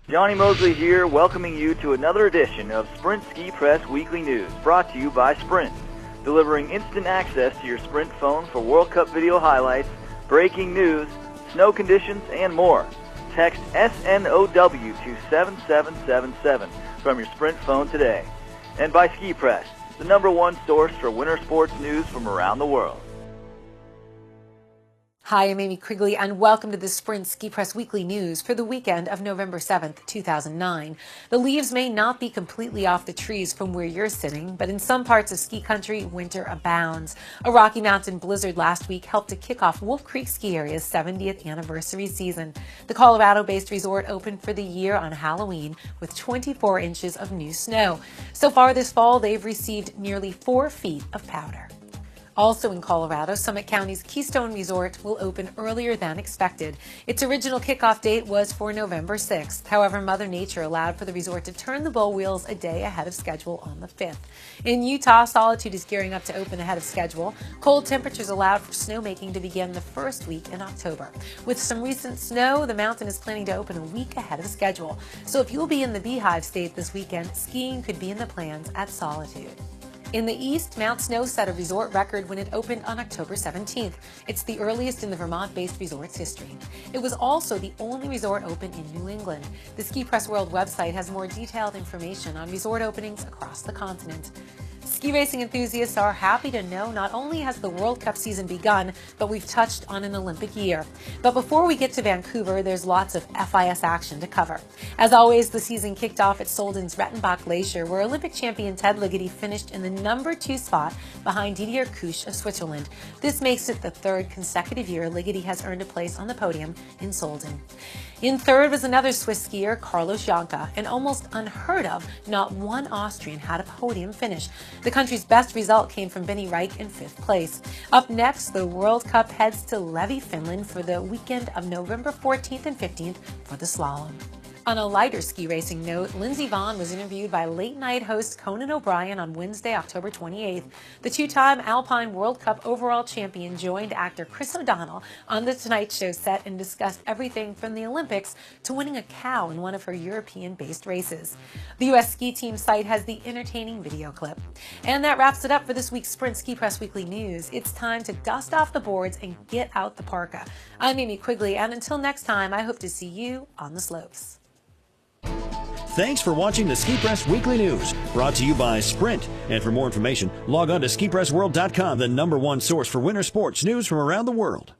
Johnny Mosley here, welcoming you to another edition of Sprint Skipress Weekly News, brought to you by Sprint, delivering instant access to your Sprint phone for World Cup video highlights, breaking news, snow conditions, and more. Text SNOW to 7777 from your Sprint phone today. And by Skipress, the #1 source for winter sports news from around the world. Hi, I'm Amy Quigley, and welcome to the Sprint Skipress Weekly News for the weekend of November 7th, 2009. The leaves may not be completely off the trees from where you're sitting, but in some parts of ski country, winter abounds. A Rocky Mountain blizzard last week helped to kick off Wolf Creek Ski Area's 70th anniversary season. The Colorado-based resort opened for the year on Halloween with 24 inches of new snow. So far this fall, they've received nearly 4 feet of powder. Also in Colorado, Summit County's Keystone Resort will open earlier than expected. Its original kickoff date was for November 6th. However, Mother Nature allowed for the resort to turn the bull wheels a day ahead of schedule on the 5th. In Utah, Solitude is gearing up to open ahead of schedule. Cold temperatures allowed for snowmaking to begin the first week in October. With some recent snow, the mountain is planning to open a week ahead of schedule. So if you'll be in the Beehive State this weekend, skiing could be in the plans at Solitude. In the East, Mount Snow set a resort record when it opened on October 17th. It's the earliest in the Vermont-based resort's history. It was also the only resort open in New England. The Skipress World website has more detailed information on resort openings across the continent. Ski racing enthusiasts are happy to know not only has the World Cup season begun, but we've touched on an Olympic year. But before we get to Vancouver, there's lots of FIS action to cover. As always, the season kicked off at Solden's Rettenbach Glacier, where Olympic champion Ted Ligety finished in the #2 spot behind Didier Kusch of Switzerland. This makes it the 3rd consecutive year Ligety has earned a place on the podium in Solden. In 3rd was another Swiss skier, Carlos Janka, and almost unheard of, not one Austrian had a podium finish. The country's best result came from Benny Reich in 5th place. Up next, the World Cup heads to Levi, Finland for the weekend of November 14th and 15th for the slalom. On a lighter ski racing note, Lindsey Vonn was interviewed by late-night host Conan O'Brien on Wednesday, October 28th. The 2-time Alpine World Cup overall champion joined actor Chris O'Donnell on The Tonight Show set and discussed everything from the Olympics to winning a cow in one of her European-based races. The U.S. ski team site has the entertaining video clip. And that wraps it up for this week's Sprint Skipress Weekly News. It's time to dust off the boards and get out the parka. I'm Amy Quigley, and until next time, I hope to see you on the slopes. Thanks for watching the Skipress Weekly News, brought to you by Sprint. And for more information, log on to skipressworld.com, the #1 source for winter sports news from around the world.